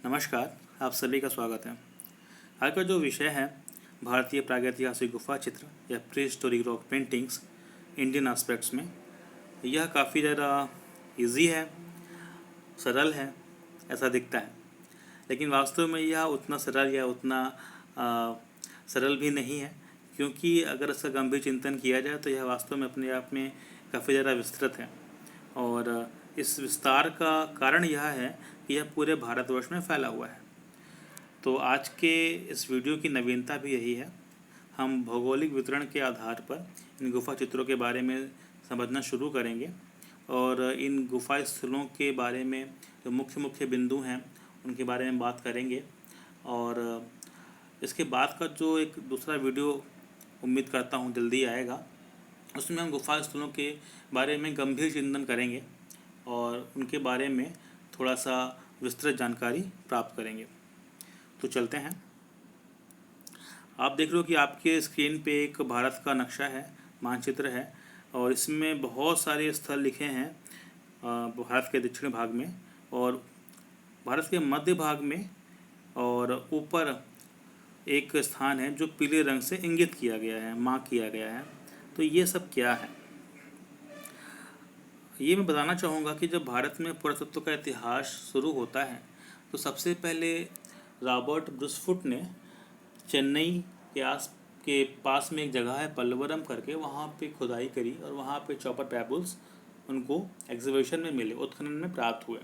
नमस्कार, आप सभी का स्वागत है। आज का जो विषय है भारतीय प्रागैतिहासिक गुफा चित्र या pre historic rock paintings Indian aspects में, यह काफ़ी ज़्यादा इजी है, सरल है, ऐसा दिखता है। लेकिन वास्तव में यह उतना सरल या उतना आ, सरल भी नहीं है, क्योंकि अगर इसका गंभीर चिंतन किया जाए तो यह वास्तव में अपने आप में काफ़ी ज़्यादा विस्तृत है। और इस विस्तार का कारण यह है कि यह पूरे भारतवर्ष में फैला हुआ है। तो आज के इस वीडियो की नवीनता भी यही है। हम भौगोलिक वितरण के आधार पर इन गुफा चित्रों के बारे में समझना शुरू करेंगे और इन गुफा स्थलों के बारे में जो मुख्य मुख्य बिंदु हैं उनके बारे में बात करेंगे। और इसके बाद का जो एक दूसरा वीडियो उम्मीद करता हूँ जल्दी आएगा, उसमें हम गुफा स्थलों के बारे में गंभीर चिंतन करेंगे और उनके बारे में थोड़ा सा विस्तृत जानकारी प्राप्त करेंगे। तो चलते हैं। आप देख रहे हो कि आपके स्क्रीन पे एक भारत का नक्शा है, मानचित्र है, और इसमें बहुत सारे स्थल लिखे हैं भारत के दक्षिण भाग में और भारत के मध्य भाग में, और ऊपर एक स्थान है जो पीले रंग से इंगित किया गया है, मार्क किया गया है। तो ये सब क्या है, ये मैं बताना चाहूँगा कि जब भारत में पुरातत्व का इतिहास शुरू होता है तो सबसे पहले रॉबर्ट ब्रूसफुट ने चेन्नई के पास में एक जगह है पल्लवरम करके, वहाँ पे खुदाई करी और वहाँ पे चॉपर पैबल्स उनको एग्जीबिशन में मिले, उत्खनन में प्राप्त हुए,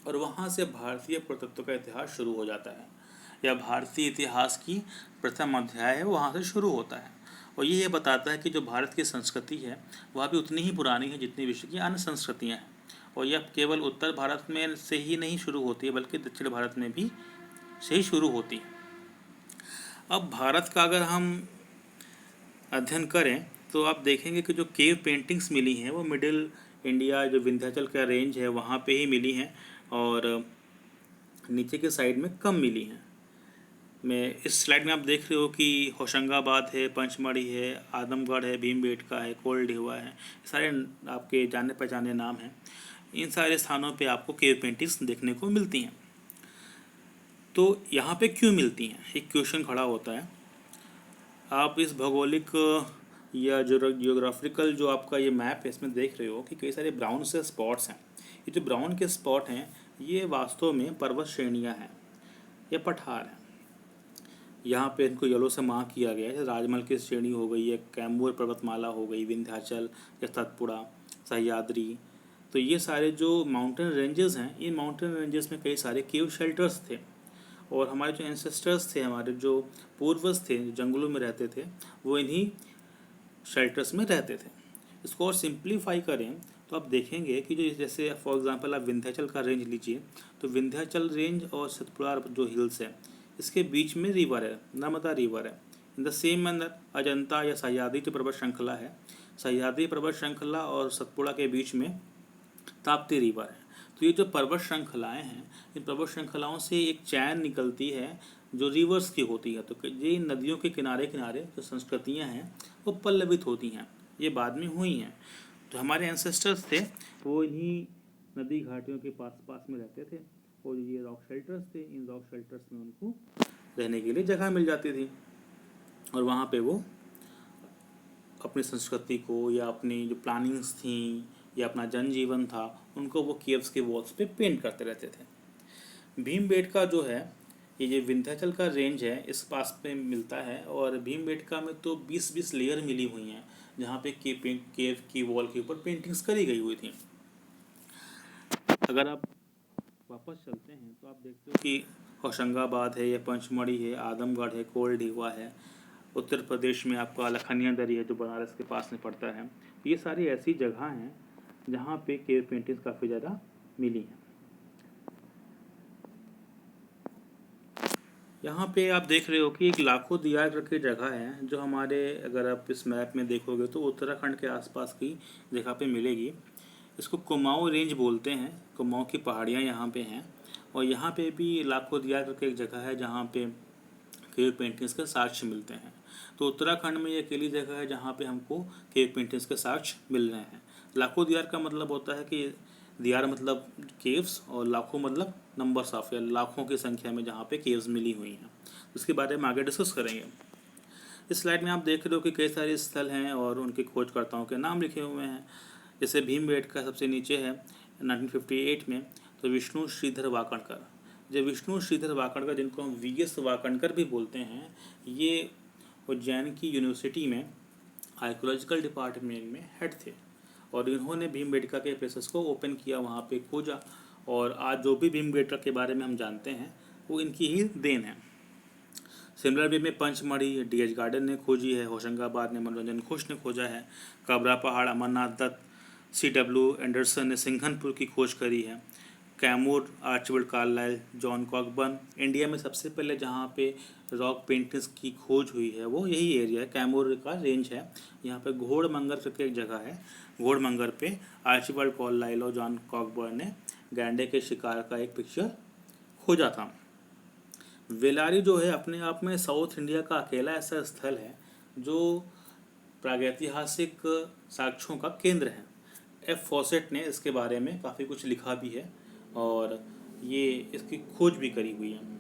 और वहाँ से भारतीय पुरातत्व का इतिहास शुरू हो जाता है, या भारतीय इतिहास की प्रथम अध्याय है वहाँ से शुरू होता है। और ये बताता है कि जो भारत की संस्कृति है वह भी उतनी ही पुरानी है जितनी विश्व की अन्य संस्कृतियाँ हैं, और यह केवल उत्तर भारत में से ही नहीं शुरू होती है बल्कि दक्षिण भारत में भी से ही शुरू होती है। अब भारत का अगर हम अध्ययन करें तो आप देखेंगे कि जो केव पेंटिंग्स मिली हैं वो मिडिल इंडिया, जो विंध्याचल का रेंज है वहाँ पे ही मिली हैं, और नीचे के साइड में कम मिली हैं। मैं इस स्लाइड में आप देख रहे हो कि होशंगाबाद है, पंचमढ़ी है, आदमगढ़ है, भीमबेटका है, कोल ढिवा है, सारे आपके जाने पहचाने नाम हैं। इन सारे स्थानों पे आपको केव पेंटिंग्स देखने को मिलती हैं। तो यहाँ पे क्यों मिलती हैं, एक क्वेश्चन खड़ा होता है। आप इस भौगोलिक या जियोग्राफिकल जो आपका ये मैप है इसमें देख रहे हो कि कई सारे ब्राउन से स्पॉट्स हैं। ये जो ब्राउन के स्पॉट हैं ये वास्तव में पर्वत श्रेणियाँ हैं या पठार हैं। यहाँ पे इनको येलो से मार्क किया गया है। राजमहल की श्रेणी हो गई, या कैम्बूर पर्वतमाला हो गई, विंध्याचल या सतपुड़ा, सह्याद्री। तो ये सारे जो माउंटेन रेंजेस हैं, इन माउंटेन रेंजेस में कई सारे केव शेल्टर्स थे, और हमारे जो एंसेस्टर्स थे, हमारे जो पूर्वज थे जो जंगलों में रहते थे, वो इन्हीं शेल्टर्स में रहते थे। इसको और सिंप्लीफाई करें तो आप देखेंगे कि जो जैसे फॉर एग्जांपल आप विंध्याचल का रेंज लीजिए, तो विंध्याचल रेंज और सतपुड़ा जो हिल्स है इसके बीच में रिवर है, नर्मदा रिवर है। In the same manner Ajanta या सह्याद्री जो पर्वत श्रृंखला है, सह्याद्री पर्वत श्रृंखला और सतपुड़ा के बीच में ताप्ती रिवर है। तो ये जो पर्वत श्रृंखलाएँ हैं, इन पर्वत श्रृंखलाओं से एक चैन निकलती है जो रिवर्स की होती है। तो ये नदियों के किनारे किनारे जो संस्कृतियाँ हैं वो पल्लवित होती हैं, ये बाद में हुई हैं। जो हमारे एंसेस्टर्स थे वो इन्हीं नदी घाटियों के पास पास में रहते थे, और ये रॉक शेल्टर्स थे, इन रॉक शेल्टर्स में उनको रहने के लिए जगह मिल जाती थी, और वहाँ पे वो अपनी संस्कृति को या अपनी जो प्लानिंग्स थी या अपना जनजीवन था उनको वो केव्स के वॉल्स पे पेंट करते रहते थे। भीमबेटका जो है ये विंध्याचल का रेंज है, इस पास पे मिलता है, और भीमबेटका में तो 20-20 लेयर मिली हुई हैं जहाँ पे केव की वॉल के ऊपर पेंटिंग्स करी गई हुई थी। अगर आप वापस चलते हैं तो आप देखते हो कि होशंगाबाद है, या पंचमढ़ी है, आदमगढ़ है, कोल ढिवा है, उत्तर प्रदेश में आपका लखनिया दरी है जो बनारस के पास में पड़ता है। ये सारी ऐसी जगह हैं जहाँ पे केव पेंटिंग्स काफ़ी ज़्यादा मिली हैं। यहाँ पे आप देख रहे हो कि एक लाखों दियार करके जगह है जो हमारे, अगर आप इस मैप में देखोगे तो उत्तराखंड के आसपास की जगह पे मिलेगी। इसको कुमाऊँ रेंज बोलते हैं, कुमाऊँ की पहाड़ियाँ यहाँ पे हैं, और यहाँ पे भी लाखों दियार करके एक जगह है जहाँ पे केव पेंटिंग्स के साक्ष्य मिलते हैं। तो उत्तराखंड में ये अकेली जगह है जहाँ पे हमको केव पेंटिंग्स के साक्ष्य मिल रहे हैं। लाखों दियार का मतलब होता है कि दियार मतलब केव्स और लाखों मतलब नंबर्स ऑफ, या लाखों की संख्या में जहाँ पे केव्स मिली हुई हैं। उसके बारे में आगे डिस्कस करेंगे। इस स्लाइड में आप देख रहे हो कि कई सारे स्थल हैं और उनके खोजकर्ताओं के नाम लिखे हुए हैं। जैसे भीमबेटका सबसे नीचे है 1958 में, तो विष्णु श्रीधर वाकणकर। जो विष्णु श्रीधर वाकणकर, जिनको हम वीएस वाकणकर भी बोलते हैं, ये उज्जैन की यूनिवर्सिटी में आर्कोलॉजिकल डिपार्टमेंट में हेड थे और इन्होंने भीमबेटका के प्लेसेस को ओपन किया, वहाँ पे खोजा, और आज जो भी भीमबेटका के बारे में हम जानते हैं वो इनकी ही देन है। सिमिलर वे में पंचमढ़ी डीएच गार्डन ने खोजी है, होशंगाबाद ने मनोरंजन घोष ने खोजा है, काबरा पहाड़ अमरनाथ दत्त, CW एंडरसन ने सिंघनपुर की खोज करी है, Kaimur Archibald Carlyle, John Cockburn. India में सबसे पहले जहाँ पे रॉक पेंटिंग्स की खोज हुई है वो यही एरिया है, कैमूर का रेंज है। यहाँ पे घोड़मंगर करके एक जगह है, घोड़मंगर पे आर्चिबल्ड कार्लाइल और जॉन कॉकबर्न ने गैंडे के शिकार का एक पिक्चर खोजा था। वेलारी जो है अपने आप में साउथ इंडिया का अकेला ऐसा स्थल है जो प्रागैतिहासिक साक्ष्यों का केंद्र है। F. फॉसेट ने इसके बारे में काफ़ी कुछ लिखा भी है और ये इसकी खोज भी करी हुई है।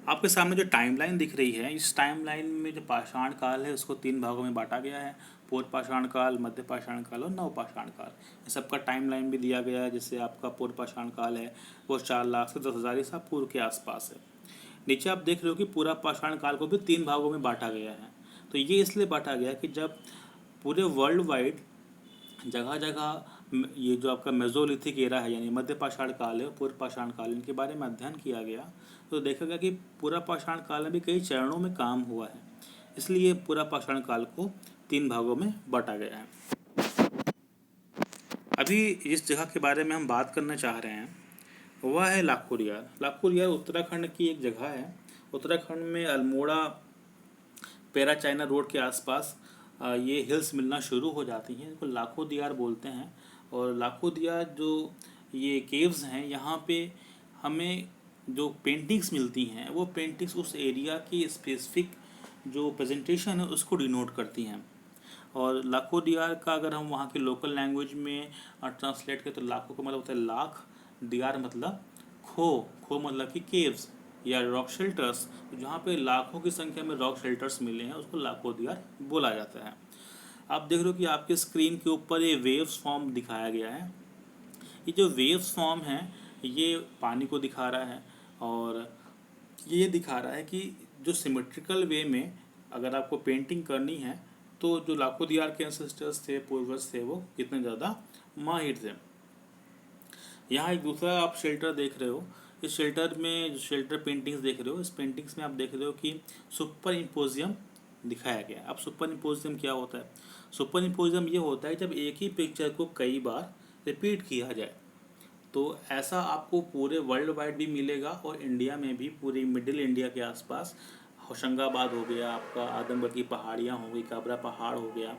आपके सामने जो टाइमलाइन दिख रही है, इस टाइमलाइन में जो पाषाण काल है उसको 3 भागों में बांटा गया है, पूर्व पाषाण काल, मध्य पाषाण काल और नव पाषाण काल। ये सबका टाइमलाइन भी दिया गया है। जैसे आपका पूर्व पाषाण काल है वो 4 लाख से 10,000 ईसा पूर्व के आसपास है। नीचे आप देख रहे हो कि पूरा पाषाण काल को भी 3 भागों में बांटा गया है। तो ये इसलिए बांटा गया कि जब पूरे वर्ल्ड वाइड जगह जगह ये जो आपका मेसोलिथिक एरा है यानी मध्य पाषाण काल है, पूर्व पाषाण काल, इनके बारे में अध्ययन किया गया तो देखा गया कि पूरा पाषाण काल में भी कई चरणों में काम हुआ है, इसलिए पूरा पाषाण काल को 3 भागों में बांटा गया है। अभी इस जगह के बारे में हम बात करना चाह रहे हैं वह है लाखोदियार। लाखोदियार उत्तराखंड की एक जगह है। उत्तराखंड में अल्मोड़ा पेरा चाइना रोड के आसपास ये हिल्स मिलना शुरू हो जाती हैं, इनको लाखोदियार बोलते हैं। और लाखोदियार जो ये केव्स हैं, यहाँ पे हमें जो पेंटिंग्स मिलती हैं वो पेंटिंग्स उस एरिया की स्पेसिफिक जो प्रेजेंटेशन है उसको डिनोट करती हैं। और लाखोदियार का अगर हम वहाँ की लोकल लैंग्वेज में ट्रांसलेट करें तो लाखों का मतलब होता है लाख, दियार मतलब खो, खो मतलब कि केव्स या रॉक शेल्टर्स, जहाँ पे लाखों की संख्या में रॉक शेल्टर्स मिले हैं उसको लाखोदियार बोला जाता है। आप देख रहे हो कि आपके स्क्रीन के ऊपर ये वेव्स फॉर्म दिखाया गया है। ये जो वेव्स फॉर्म है ये पानी को दिखा रहा है और ये दिखा रहा है कि जो सिमेट्रिकल वे में अगर आपको पेंटिंग करनी है तो जो लाखोदियार के एंसेस्टर्स थे, पूर्वज थे, वो कितने ज़्यादा माहिर थे। यहाँ एक दूसरा आप शेल्टर देख रहे हो। इस शेल्टर में जो शेल्टर पेंटिंग्स देख रहे हो, इस पेंटिंग्स में आप देख रहे हो कि सुपर इम्पोजियम दिखाया गया है। अब सुपर इम्पोजियम क्या होता है? सुपर इम्पोजियम ये होता है जब एक ही पिक्चर को कई बार रिपीट किया जाए। तो ऐसा आपको पूरे वर्ल्ड वाइड भी मिलेगा और इंडिया में भी, पूरी मिडिल इंडिया के आसपास होशंगाबाद हो गया, आपका आदमगढ़ की पहाड़ियाँ हो गई, काबरा पहाड़ हो गया,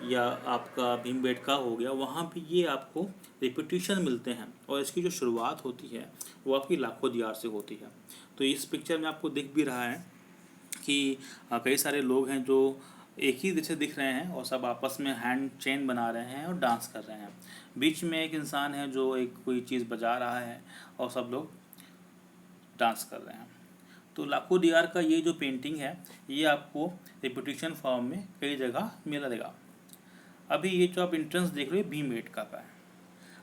या आपका भीमबेटका हो गया, वहाँ भी ये आपको रिपीटिशन मिलते हैं। और इसकी जो शुरुआत होती है वो आपकी लाखोदियार से होती है। तो इस पिक्चर में आपको दिख भी रहा है कि कई सारे लोग हैं जो एक ही जैसे दिख रहे हैं और सब आपस में हैंड चेन बना रहे हैं और डांस कर रहे हैं। बीच में एक इंसान है जो एक कोई चीज़ बजा रहा है और सब लोग डांस कर रहे हैं। तो लाखोदियार का ये जो पेंटिंग है ये आपको रिपीटिशन फॉर्म में कई जगह मिलेगा। अभी ये जो आप इंट्रेंस देख रहे हो भीमबेटका का है।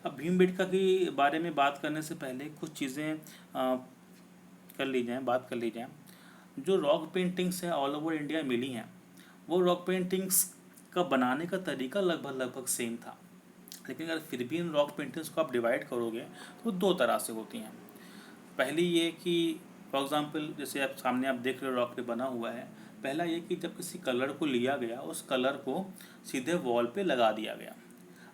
अब भीमबेटका के बारे में बात करने से पहले कुछ चीज़ें बात कर ली जाए। जो रॉक पेंटिंग्स हैं ऑल ओवर इंडिया मिली हैं, वो रॉक पेंटिंग्स का बनाने का तरीका लगभग सेम था, लेकिन अगर फिर भी इन रॉक पेंटिंग्स को आप डिवाइड करोगे तो 2 तरह से होती हैं। पहली ये कि फॉर एग्ज़ाम्पल जैसे आप सामने आप देख रहे हो रॉक पे बना हुआ है, पहला ये कि जब किसी कलर को लिया गया उस कलर को सीधे वॉल पे लगा दिया गया।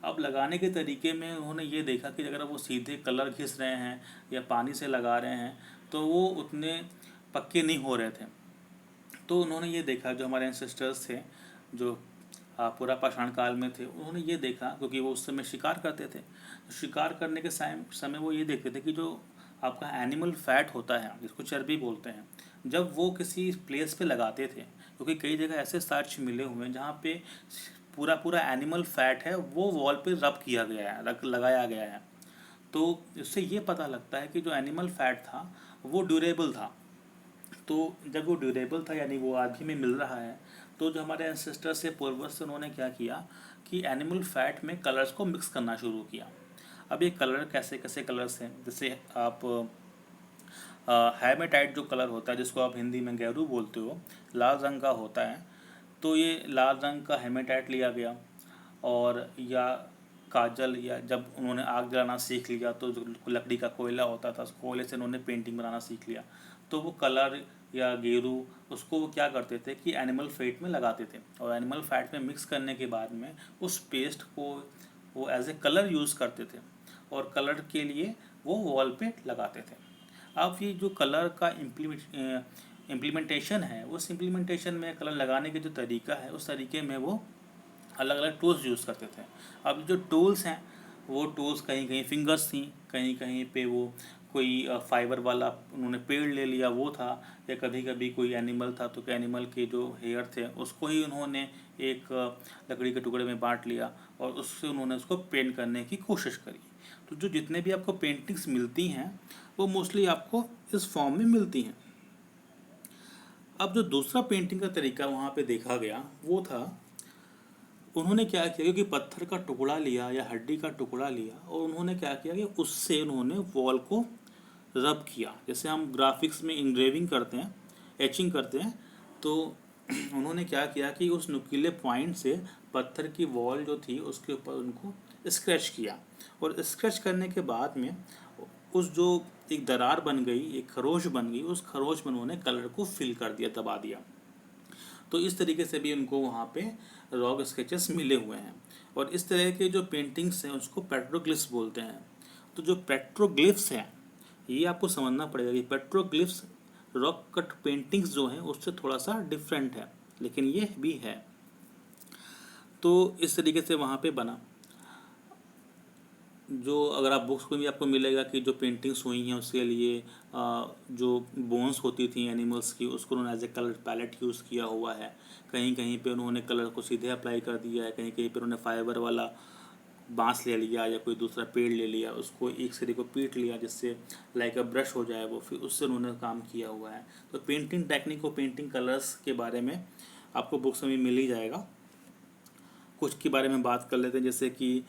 अब लगाने के तरीके में उन्होंने ये देखा कि अगर वो सीधे कलर घिस रहे हैं या पानी से लगा रहे हैं तो वो उतने पक्के नहीं हो रहे थे। तो उन्होंने ये देखा, जो हमारे एंसेस्टर्स थे जो पूरा पाषाण काल में थे, उन्होंने ये देखा, क्योंकि वो उस समय शिकार करते थे, तो शिकार करने के समय वो ये देखते थे कि जो आपका एनिमल फैट होता है जिसको चर्बी बोलते हैं, जब वो किसी प्लेस पे लगाते थे, क्योंकि कई जगह ऐसे साक्ष्य मिले हुए हैं जहाँ पे पूरा पूरा एनिमल फैट है वो वॉल पे रब किया गया है, रख लगाया गया है। तो इससे ये पता लगता है कि जो एनिमल फैट था वो ड्यूरेबल था। तो जब वो ड्यूरेबल था यानी वो आज भी में मिल रहा है, तो जो हमारे एंसेस्टर्स से पूर्वज से उन्होंने क्या किया कि एनिमल फैट में कलर्स को मिक्स करना शुरू किया। अब ये कलर कैसे कैसे कलर्स हैं, जैसे आप हेमेटाइट जो कलर होता है जिसको आप हिंदी में गेरू बोलते हो, लाल रंग का होता है। तो ये लाल रंग का हेमेटाइट लिया गया, और या काजल, या जब उन्होंने आग जलाना सीख लिया तो जो लकड़ी का कोयला होता था उस कोयले से उन्होंने पेंटिंग बनाना सीख लिया। तो वो कलर या गेरू उसको वो क्या करते थे कि एनिमल फैट में लगाते थे, और एनिमल फैट में मिक्स करने के बाद में उस पेस्ट को वो एज ए कलर यूज़ करते थे, और कलर के लिए वो वॉल पे लगाते थे। अब ये जो कलर का इम्प्लीमेंटेशन है, उस इम्प्लीमेंटेशन में कलर लगाने के जो तरीका है उस तरीके में वो अलग अलग टूल्स यूज़ करते थे। अब जो टूल्स हैं वो टूल्स कहीं कहीं फिंगर्स थी, कहीं कहीं पे वो कोई फाइबर वाला उन्होंने पेड़ ले लिया वो था, या कभी कभी कोई एनिमल था तो एनिमल के जो हेयर थे उसको ही उन्होंने एक लकड़ी के टुकड़े में बांट लिया और उससे उन्होंने उसको पेंट करने की कोशिश करी। तो जो जितने भी आपको पेंटिंग्स मिलती हैं वो मोस्टली आपको इस फॉर्म में मिलती हैं। अब जो दूसरा पेंटिंग का तरीका वहाँ पे देखा गया वो था, उन्होंने क्या किया क्योंकि पत्थर का टुकड़ा लिया या हड्डी का टुकड़ा लिया, और उन्होंने क्या किया कि उससे उन्होंने वॉल को रब किया। जैसे हम ग्राफिक्स में इंग्रेविंग करते हैं, एचिंग करते हैं, तो उन्होंने क्या किया कि उस नुकीले पॉइंट से पत्थर की वॉल जो थी उसके ऊपर उनको स्क्रैच किया, और स्क्रैच करने के बाद में उस जो एक दरार बन गई, एक खरोच बन गई, उस खरोच में उन्होंने कलर को फिल कर दिया, दबा दिया। तो इस तरीके से भी उनको वहाँ पे रॉक स्केचेस मिले हुए हैं। और इस तरह के जो पेंटिंग्स हैं उसको पेट्रोग्लिफ्स बोलते हैं। तो जो पेट्रोग्लिफ्स हैं ये आपको समझना पड़ेगा कि पेट्रोग्लिफ्स रॉक कट पेंटिंग्स जो हैं उससे थोड़ा सा डिफरेंट है, लेकिन ये भी है। तो इस तरीके से वहाँ पे बना। जो अगर आप बुक्स में भी आपको मिलेगा कि जो पेंटिंग्स हुई हैं उसके लिए जो बोन्स होती थी एनिमल्स की उसको उन्होंने as a colour palette use किया हुआ है। कहीं कहीं पे उन्होंने कलर को सीधे अप्लाई कर दिया है, कहीं कहीं पे उन्होंने फाइबर वाला बांस ले लिया या कोई दूसरा पेड़ ले लिया, उसको एक सिरे को पीट लिया जिससे लाइक अ ब्रश हो जाए वो, फिर उससे उन्होंने काम किया हुआ है। तो पेंटिंग टेक्निक और पेंटिंग कलर्स के बारे में आपको बुक्स में मिल ही जाएगा। कुछ के बारे में बात कर लेते हैं, जैसे कि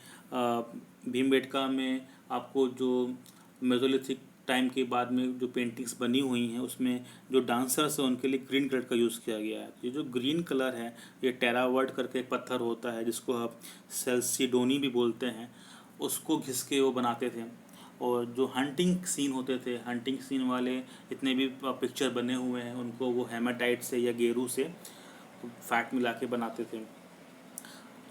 भीमबेटका में आपको जो मेसोलिथिक टाइम के बाद में जो पेंटिंग्स बनी हुई हैं उसमें जो डांसर्स हैं उनके लिए ग्रीन कलर का यूज़ किया गया है। ये जो ग्रीन कलर है ये टेरावर्ट करके एक पत्थर होता है जिसको आप सेल्सिडोनी भी बोलते हैं, उसको घिस के वो बनाते थे। और जो हंटिंग सीन होते थे, हंटिंग सीन वाले जितने भी पिक्चर बने हुए हैं उनको वो हेमाटाइट से या गेरू से फैट मिला के बनाते थे।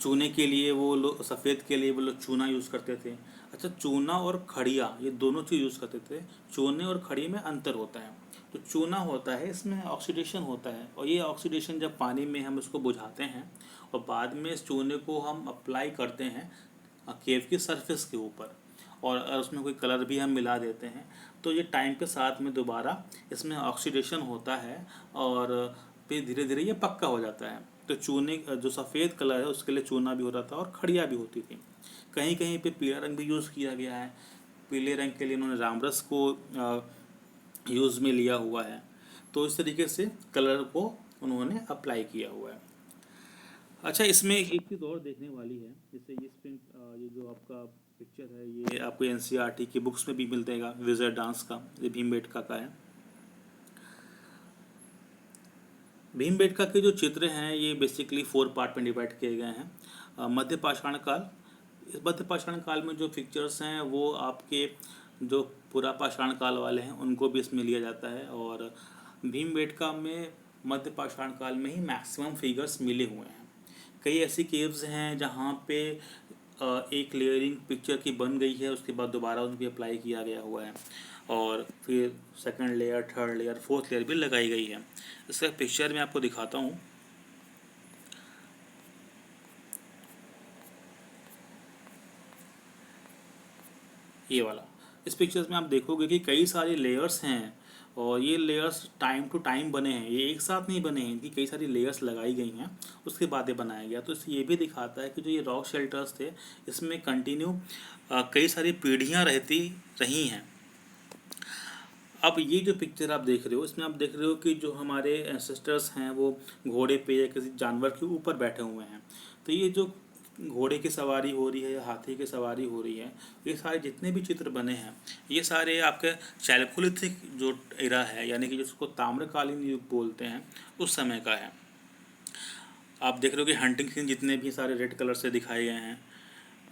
चूने के लिए वो लोग, सफ़ेद के लिए वो लोग चूना यूज़ करते थे। अच्छा, चूना और खड़िया ये दोनों चीज़ यूज़ करते थे। चूने और खड़ी में अंतर होता है। तो चूना होता है इसमें ऑक्सीडेशन होता है, और ये ऑक्सीडेशन जब पानी में हम इसको बुझाते हैं और बाद में इस चूने को हम अप्लाई करते हैं केव की सरफेस के ऊपर, और उसमें कोई कलर भी हम मिला देते हैं तो ये टाइम के साथ में दोबारा इसमें ऑक्सीडेशन होता है और फिर धीरे धीरे ये पक्का हो जाता है। तो चूने जो सफ़ेद कलर है उसके लिए चूना भी होता था और खड़िया भी होती थी। कहीं कहीं पे पीला रंग भी यूज़ किया गया है। पीले रंग के लिए उन्होंने रामरस को यूज़ में लिया हुआ है। तो इस तरीके से कलर को उन्होंने अप्लाई किया हुआ है। अच्छा, इसमें एक चीज़ और देखने वाली है, जैसे ये जो आपका पिक्चर है ये आपको एनसीईआरटी की बुक्स में भी मिल जाएगा, विजर्ड डांस का, ये भीमबेटका का है। भीमबेटका के जो चित्र हैं ये बेसिकली 4 पार्ट में डिवाइड किए गए हैं। मध्य पाषाण काल, इस मध्य पाषाण काल में जो पिक्चर्स हैं वो आपके जो पुरा पाषाण काल वाले हैं उनको भी इसमें लिया जाता है, और भीमबेटका में मध्य पाषाण काल में ही मैक्सिमम फिगर्स मिले हुए हैं। कई ऐसी केव्स हैं जहाँ पे एक लेयरिंग पिक्चर की बन गई है, उसके बाद दोबारा उन पर अप्लाई किया गया हुआ है, और फिर second layer, third layer, fourth layer भी लगाई गई है। इसका पिक्चर मैं आपको दिखाता हूँ। ये वाला, इस पिक्चर्स में आप देखोगे कि कई सारे लेयर्स हैं और ये लेयर्स टाइम टू टाइम बने हैं, ये एक साथ नहीं बने हैं, इनकी कई सारी लेयर्स लगाई गई हैं, उसके बाद ये बनाया गया। तो इससे ये भी दिखाता है कि जो ये रॉक शेल्टर्स थे इसमें कंटिन्यू कई सारी पीढ़ियाँ रहती रही हैं। अब ये जो पिक्चर आप देख रहे हो इसमें आप देख रहे हो कि जो हमारे एंसेस्टर्स हैं वो घोड़े पे या किसी जानवर के ऊपर बैठे हुए हैं। तो ये जो घोड़े की सवारी हो रही है या हाथी की सवारी हो रही है, ये सारे जितने भी चित्र बने हैं ये सारे आपके चैल्कोलिथिक जो एरा है, यानी कि जिसको ताम्रकालीन युग बोलते हैं, उस समय का है। आप देख रहे हो कि हंटिंग सीन जितने भी सारे रेड कलर से दिखाए गए हैं,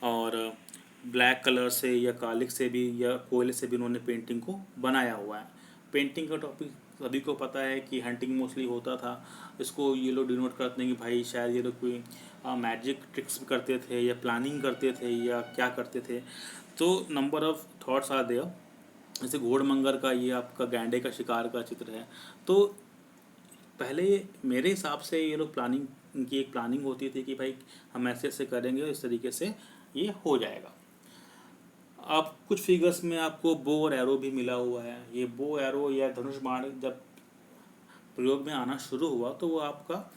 और ब्लैक कलर से या कालिक से भी या कोयले से भी उन्होंने पेंटिंग को बनाया हुआ है। पेंटिंग का टॉपिक सभी को पता है कि हंटिंग मोस्टली होता था। इसको ये लोग डिनोट करते हैं कि भाई शायद ये लोग कोई मैजिक ट्रिक्स करते थे या प्लानिंग करते थे या क्या करते थे। तो number of thoughts are there. जैसे घोड़मंगर का ये आपका गैंडे का शिकार का चित्र है। तो पहले मेरे हिसाब से ये लोग प्लानिंग, इनकी एक प्लानिंग होती थी कि भाई हम ऐसे ऐसे करेंगे, इस तरीके से ये हो जाएगा। आप कुछ फिगर्स में आपको बो और एरो भी मिला हुआ है। ये बो एरो या धनुष बाण जब प्रयोग में आना शुरू हुआ तो वो आपका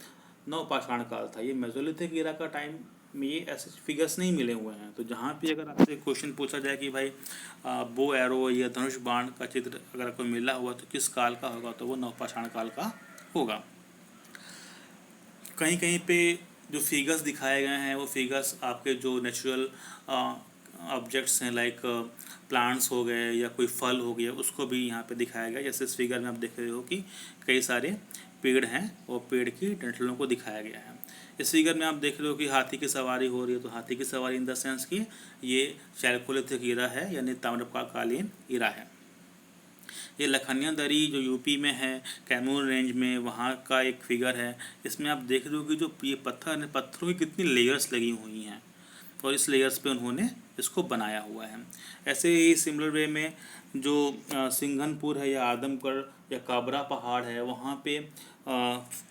नवपाषाण काल था। ये मेसोलिथिक एरा का टाइम में ये ऐसे फिगर्स नहीं मिले हुए हैं। तो जहाँ भी अगर आपसे क्वेश्चन पूछा जाए कि भाई बो एरो या धनुष बाण का चित्र अगर आपको मिला हुआ तो किस काल का होगा, तो वो नवपाषाण काल का होगा। कहीं कहीं पे जो फिगर्स दिखाए गए हैं वो फिगर्स आपके जो नेचुरल ऑब्जेक्ट्स हैं, लाइक प्लांट्स हो गए या कोई फल हो गया, उसको भी यहाँ पे दिखाया गया। जैसे इस फिगर में आप देख रहे हो कि कई सारे पेड़ हैं और पेड़ की डंठलों को दिखाया गया है। इस फिगर में आप देख रहे हो कि हाथी की सवारी हो रही है। तो हाथी की सवारी इन द सेंस कि ये चैल्कोलिथिक ईरा है, यानी ताम्रकालीन ईरा है। ये लखनिया दरी जो यूपी में है, कैमूर रेंज में, वहाँ का एक फिगर है। इसमें आप देख रहे हो कि जो ये पत्थरों की कितनी लेयर्स लगी हुई हैं और इस लेयर्स पे उन्होंने इसको बनाया हुआ है। ऐसे ही सिमिलर वे में जो सिंघनपुर है या आदमगढ़ या काबरा पहाड़ है, वहाँ पे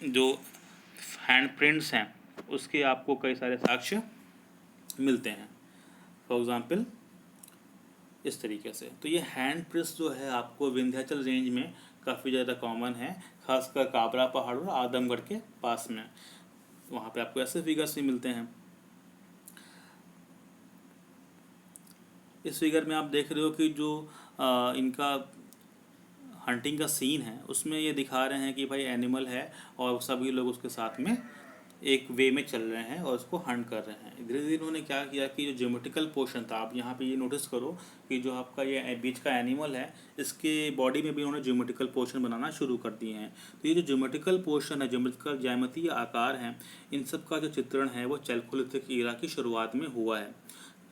जो हैंड प्रिंट्स हैं उसके आपको कई सारे साक्ष्य मिलते हैं। फॉर एग्ज़ाम्पल इस तरीके से। तो ये हैंड प्रेस जो है आपको विंध्याचल रेंज में काफ़ी ज़्यादा कॉमन है, खासकर काबरा पहाड़ और आदमगढ़ के पास में। वहाँ पे आपको ऐसे फिगर्स भी मिलते हैं। इस फिगर में आप देख रहे हो कि जो इनका हंटिंग का सीन है उसमें ये दिखा रहे हैं कि भाई एनिमल है और सभी लोग उसके साथ में एक वे में चल रहे हैं और उसको हंट कर रहे हैं। धीरे धीरे उन्होंने क्या किया कि जो ज्योमेट्रिकल पोर्शन था, आप यहाँ पे ये नोटिस करो कि जो आपका ये बीच का एनिमल है इसके बॉडी में भी उन्होंने ज्योमेट्रिकल पोर्शन बनाना शुरू कर दिए हैं। तो ये जो ज्योमेट्रिकल पोर्शन है, ज्योमेट्रिकल ज्यामितीय आकार हैं, इन सब का जो चित्रण है वो चैल्कोलिथिक ईरा की शुरुआत में हुआ है।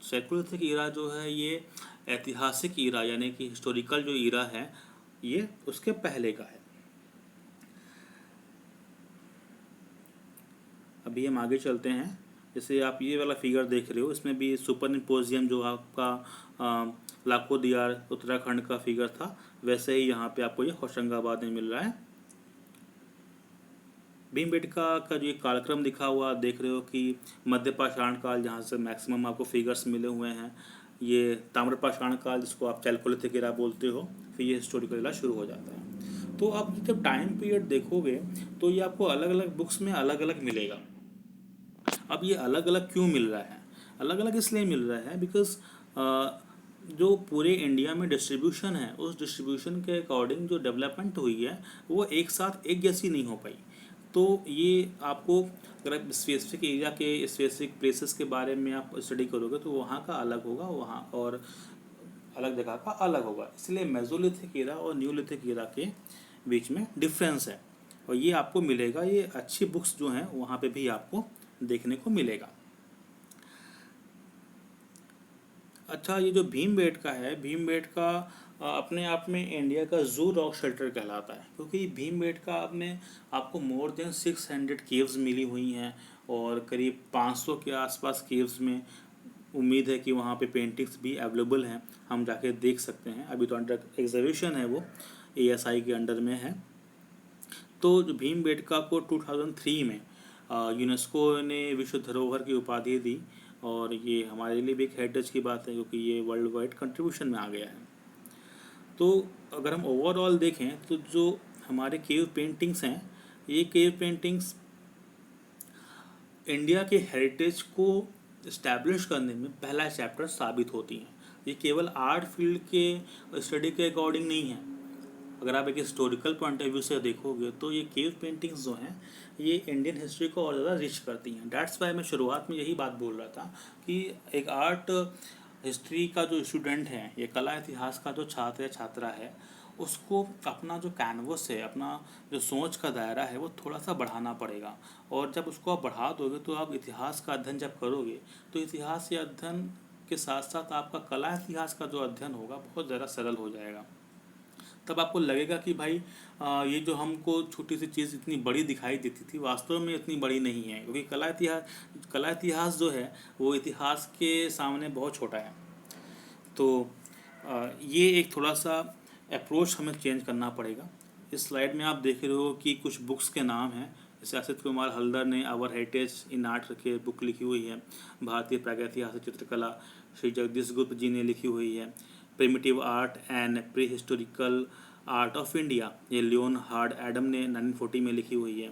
चैल्कोलिथिक ईरा जो है ये ऐतिहासिक ईरा यानी कि हिस्टोरिकल जो ईरा है ये उसके पहले का है। अभी हम आगे चलते हैं। जैसे आप ये वाला फिगर देख रहे हो, इसमें भी सुपर इम्पोजियम जो आपका लाखों दियार उत्तराखंड का फिगर था, वैसे ही यहाँ पे आपको ये होशंगाबाद में मिल रहा है। भीमबेटका का जो ये कालक्रम दिखा हुआ देख रहे हो कि मध्य पाषाण काल, जहाँ से मैक्सिमम आपको फिगर्स मिले हुए हैं, ये ताम्रपाषाण काल जिसको आप चैल्कोलिथिक एरा बोलते हो, फिर ये हिस्टोरिकल एरा शुरू हो जाता है। तो आप जब टाइम पीरियड देखोगे तो ये आपको अलग अलग बुक्स में अलग अलग मिलेगा। अब ये अलग अलग क्यों मिल रहा है? अलग अलग इसलिए मिल रहा है बिकॉज जो पूरे इंडिया में डिस्ट्रीब्यूशन है, उस डिस्ट्रीब्यूशन के अकॉर्डिंग जो डेवलपमेंट हुई है वो एक साथ एक जैसी नहीं हो पाई। तो ये आपको अगर आप स्पेसिफिक एरिया के स्पेसिफिक प्लेसेस के बारे में आप स्टडी करोगे तो वहाँ का अलग होगा, वहाँ और अलग जगह का अलग होगा। इसलिए मेसोलिथिक एरा और न्यूलिथिक एरा के बीच में डिफरेंस है और ये आपको मिलेगा। ये अच्छी बुक्स जो हैं वहाँ पे भी आपको देखने को मिलेगा। अच्छा, ये जो भीमबेटका है, भीमबेटका अपने आप में इंडिया का जू रॉक शेल्टर कहलाता है, क्योंकि भीमबेटका में आपको मोर देन 600 केव्स मिली हुई हैं और करीब 500 के आसपास केव्स में उम्मीद है कि वहाँ पे पेंटिंग्स भी अवेलेबल हैं, हम जाके देख सकते हैं। अभी तो अंडर एग्जीबिशन है, वो ASI के अंडर में है। तो भीमबेटका को 2003 में यूनेस्को ने विश्व धरोहर की उपाधि दी और ये हमारे लिए भी एक हेरिटेज की बात है क्योंकि ये वर्ल्ड वाइड कंट्रीब्यूशन में आ गया है। तो अगर हम ओवरऑल देखें तो जो हमारे केव पेंटिंग्स हैं, ये केव पेंटिंग्स इंडिया के हेरिटेज को इस्टेब्लिश करने में पहला चैप्टर साबित होती हैं। ये केवल आर्ट फील्ड के स्टडी के अकॉर्डिंग नहीं है। अगर आप एक हिस्टोरिकल पॉइंट ऑफ व्यू से देखोगे तो ये केव पेंटिंग्स जो हैं ये इंडियन हिस्ट्री को और ज़्यादा रिच करती हैं। डैट्स वाई मैं शुरुआत में यही बात बोल रहा था कि एक आर्ट हिस्ट्री का जो स्टूडेंट है, ये कला इतिहास का जो छात्र या छात्रा है, उसको अपना जो कैनवस है, अपना जो सोच का दायरा है, वो थोड़ा सा बढ़ाना पड़ेगा। और जब उसको आप बढ़ा दोगे तो आप इतिहास का अध्ययन जब करोगे तो इतिहास के अध्ययन के साथ साथ आपका कला इतिहास का जो अध्ययन होगा बहुत ज़्यादा सरल हो जाएगा। तब आपको लगेगा कि भाई ये जो हमको छोटी सी चीज़ इतनी बड़ी दिखाई देती थी वास्तव में इतनी बड़ी नहीं है, क्योंकि कला इतिहास जो है वो इतिहास के सामने बहुत छोटा है। तो ये एक थोड़ा सा अप्रोच हमें चेंज करना पड़ेगा। इस स्लाइड में आप देख रहे हो कि कुछ बुक्स के नाम हैं। जैसे असित कुमार हल्दर ने आवर हेरिटेज इन आर्ट करके बुक लिखी हुई है। भारतीय प्रागैतिहासिक चित्रकला श्री जगदीश गुप्त जी ने लिखी हुई है। Primitive art and pre historical art of India, ये लियोन हार्ड एडम ने 1940 में लिखी हुई है।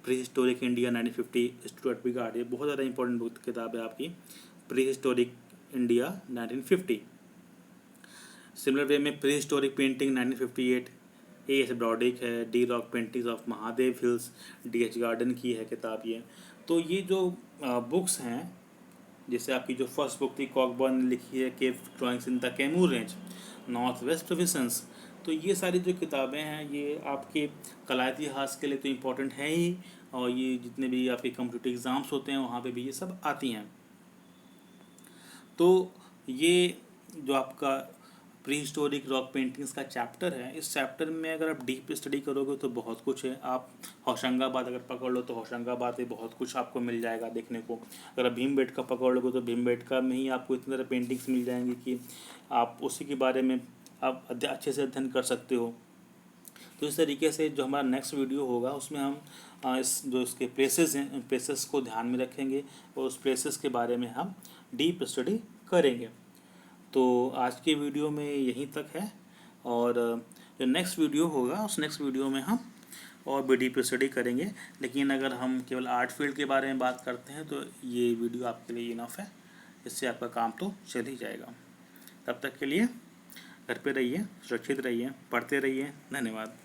प्री हिस्टोरिक इंडिया 1950 स्टुअर्ट बिगार्ड, ये बहुत ज़्यादा इंपॉर्टेंट बुक किताब है आपकी। Pre historic India 1950। Similar way में प्री हिस्टोरिक पेंटिंग 1958 A.S. ब्रॉडिक है। D rock paintings of Mahadev hills D.H. Garden की है किताब ये। तो ये जो बुक्स हैं, जैसे आपकी जो फर्स्ट बुक थी कॉकबर्न ने लिखी है cave drawings in the Kaimur range, north west province, तो ये सारी जो किताबें हैं ये आपके कला इतिहास के लिए तो इम्पोर्टेंट है ही, और ये जितने भी आपके कंप्यूटर एग्ज़ाम्स होते हैं वहाँ पे भी ये सब आती हैं। तो ये जो आपका प्री हिस्टोरिक रॉक पेंटिंग्स का चैप्टर है, इस चैप्टर में अगर आप डीप स्टडी करोगे तो बहुत कुछ है। आप होशंगाबाद अगर पकड़ लो तो होशंगाबाद में बहुत कुछ आपको मिल जाएगा देखने को। अगर आप भीमबेटका पकड़ लोगे तो भीमबेटका में ही आपको इतनी सारी पेंटिंग्स मिल जाएंगी कि आप उसी के बारे में आप अच्छे से अध्ययन कर सकते हो। तो इस तरीके से जो हमारा नेक्स्ट वीडियो होगा उसमें हम इस जो इसके प्लेसेस हैं, प्लेसेस को ध्यान में रखेंगे और उस प्लेसेस के बारे में हम डीप स्टडी करेंगे। तो आज के वीडियो में यहीं तक है, और जो नेक्स्ट वीडियो होगा उस नेक्स्ट वीडियो में हम और भी डीप स्टडी करेंगे। लेकिन अगर हम केवल आर्ट फील्ड के बारे में बात करते हैं तो ये वीडियो आपके लिए इनफ है, इससे आपका काम तो चल ही जाएगा। तब तक के लिए घर पे रहिए, सुरक्षित रहिए, पढ़ते रहिए। धन्यवाद।